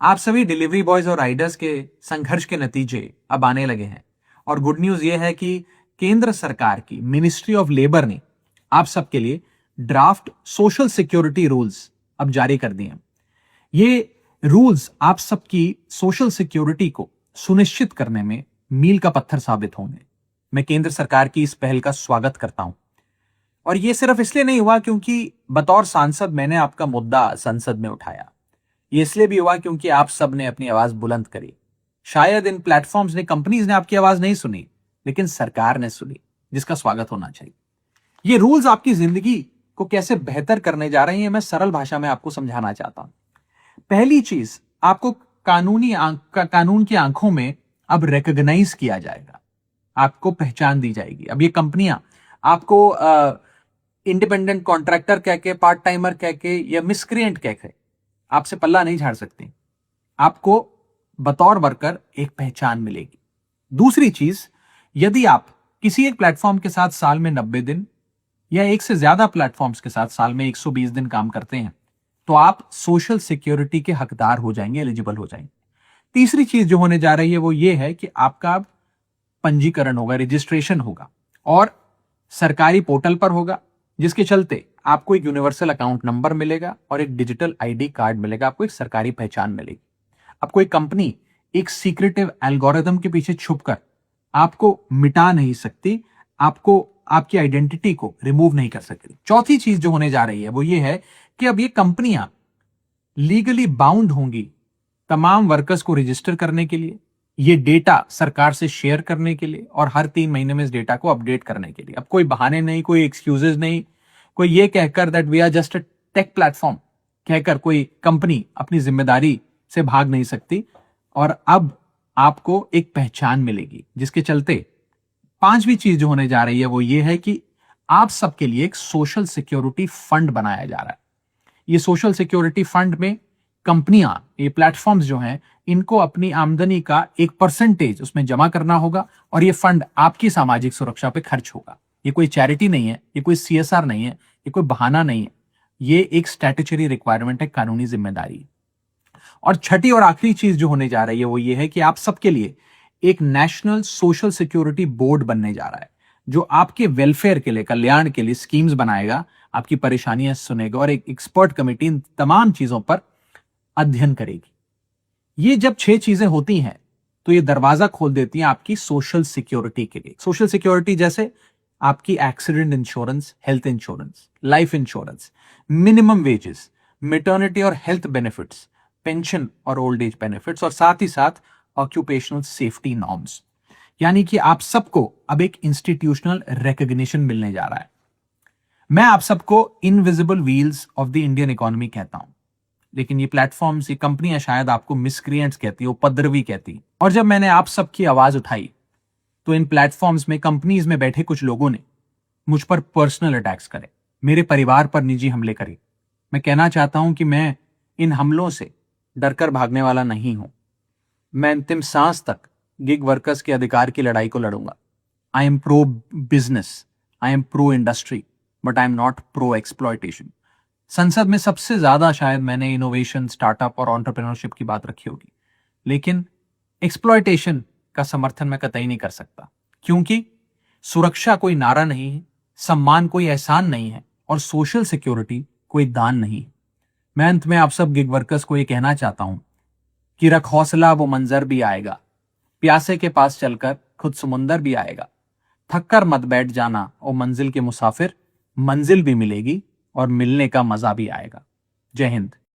आप सभी delivery boys और राइडर्स के संघर्ष के नतीजे अब आने लगे हैं। और गुड न्यूज यह है कि केंद्र सरकार की मिनिस्ट्री ऑफ लेबर ने आप सबके लिए ड्राफ्ट सोशल सिक्योरिटी रूल्स अब जारी कर दिए हैं। ये रूल्स आप सबकी सोशल सिक्योरिटी को सुनिश्चित करने में मील का पत्थर साबित होंगे। मैं केंद्र सरकार की इस पहल का स्वागत करता हूं। और ये सिर्फ इसलिए नहीं हुआ क्योंकि बतौर सांसद मैंने आपका मुद्दा संसद में उठाया। ये इसलिए भी हुआ क्योंकि आप सब ने अपनी आवाज बुलंद करी। शायद इन प्लेटफॉर्म्स ने, कंपनीज ने आपकी आवाज नहीं सुनी, लेकिन सरकार ने सुनी, जिसका स्वागत होना चाहिए। ये रूल्स आपकी जिंदगी को कैसे बेहतर करने जा रहे हैं, मैं सरल भाषा में आपको समझाना चाहता हूं। पहली चीज, आपको कानून की आंखों में अब रिकॉग्नाइज किया जाएगा, आपको पहचान दी जाएगी। अब ये कंपनियां आपको इंडिपेंडेंट कॉन्ट्रैक्टर कह के, पार्ट टाइमर कह के या मिसक्रिएंट कह के आपसे पल्ला नहीं झाड़ सकती। आपको बतौर वर्कर एक पहचान मिलेगी। दूसरी चीज, यदि आप किसी एक प्लेटफॉर्म के साथ साल में 90 दिन या एक से ज्यादा प्लेटफॉर्म्स के साथ साल में 120 दिन काम करते हैं, तो आप सोशल सिक्योरिटी के हकदार हो जाएंगे, एलिजिबल हो जाएंगे। तीसरी चीज जो होने जा रही है वो ये है कि आपका पंजीकरण होगा, रजिस्ट्रेशन होगा और सरकारी पोर्टल पर होगा, जिसके चलते आपको एक यूनिवर्सल अकाउंट नंबर मिलेगा और एक डिजिटल आईडी कार्ड मिलेगा। आपको एक सरकारी पहचान मिलेगी। अब कोई कंपनी एक सीक्रेटिव एल्गोरिथम के पीछे छुपकर आपको मिटा नहीं सकती, आपको आपकी आइडेंटिटी को रिमूव नहीं कर सकती। चौथी चीज जो होने जा रही है वो ये है कि अब ये कंपनियां लीगली बाउंड होंगी तमाम वर्कर्स को रजिस्टर करने के लिए, ये डेटा सरकार से शेयर करने के लिए और हर 3 महीने में इस डेटा को अपडेट करने के लिए। अब कोई बहाने नहीं, कोई एक्सक्यूजेस नहीं, कोई ये कहकर that we are just a tech platform कहकर कोई कंपनी अपनी जिम्मेदारी से भाग नहीं सकती। और अब आपको एक पहचान मिलेगी, जिसके चलते पांचवी चीज जो होने जा रही है वो ये है कि आप सबके लिए एक सोशल सिक्योरिटी फंड बनाया जा रहा है। ये सोशल सिक्योरिटी फंड में कंपनियां, ये प्लेटफॉर्म्स जो हैं, इनको अपनी आमदनी का एक परसेंटेज उसमें जमा करना होगा और ये फंड आपकी सामाजिक सुरक्षा पे खर्च होगा। ये कोई चैरिटी नहीं है, ये कोई सीएसआर नहीं है, ये कोई बहाना नहीं है, ये एक स्टैट्यूटरी रिक्वायरमेंट है, कानूनी जिम्मेदारी। और छठी और आखिरी चीज जो होने जा रही है वो ये है कि आप सबके लिए एक नेशनल सोशल सिक्योरिटी बोर्ड बनने जा रहा है, जो आपके वेलफेयर के लिए, कल्याण के लिए स्कीम्स बनाएगा, आपकी परेशानियां सुनेगा और एक एक्सपर्ट कमेटी इन तमाम चीजों पर अध्ययन करेगी। ये जब 6 चीजें होती हैं तो ये दरवाजा खोल देती हैं आपकी सोशल सिक्योरिटी के लिए। सोशल सिक्योरिटी जैसे आपकी accident insurance, health insurance, life insurance, minimum wages, maternity और हेल्थ बेनिफिट्स, पेंशन और ओल्ड एज बेनिफिट्स, और साथ ही साथ ऑक्यूपेशनल सेफ्टी नॉर्म्स। यानी कि आप सबको अब एक इंस्टीट्यूशनल रिकॉग्निशन मिलने जा रहा है। मैं आप सबको invisible wheels of the Indian economy कहता हूं, लेकिन ये प्लेटफॉर्म्स, ये कंपनियां शायद आपको मिसक्रिएंट्स कहती, उपद्रवी कहती। और जब मैंने आप सबकी आवाज उठाई तो इन प्लेटफॉर्म्स में, कंपनीज में बैठे कुछ लोगों ने मुझ पर पर्सनल अटैक्स करे, मेरे परिवार पर निजी हमले करे। मैं कहना चाहता हूं कि मैं इन हमलों से डरकर भागने वाला नहीं हूं। मैं अंतिम सांस तक गिग वर्कर्स के अधिकार की लड़ाई को लड़ूंगा। I am pro business, I am pro industry, but I am not pro exploitation. संसद में सबसे ज्यादा शायद मैंने इनोवेशन, स्टार्टअप और एंटरप्रेन्योरशिप की बात रखी होगी, लेकिन एक्सप्लॉयटेशन का समर्थन मैं कतई नहीं कर सकता, क्योंकि सुरक्षा कोई नारा नहीं है, सम्मान कोई एहसान नहीं है और सोशल सिक्योरिटी कोई दान नहीं है। मैं अंत में आप सब गिग वर्कर्स को यह कहना चाहता हूं कि रख हौसला, वो मंजर भी आएगा, प्यासे के पास चलकर खुद समुंदर भी आएगा। थक कर मत बैठ जाना ओ मंजिल के मुसाफिर, मंजिल भी मिलेगी और मिलने का मजा भी आएगा। जय हिंद।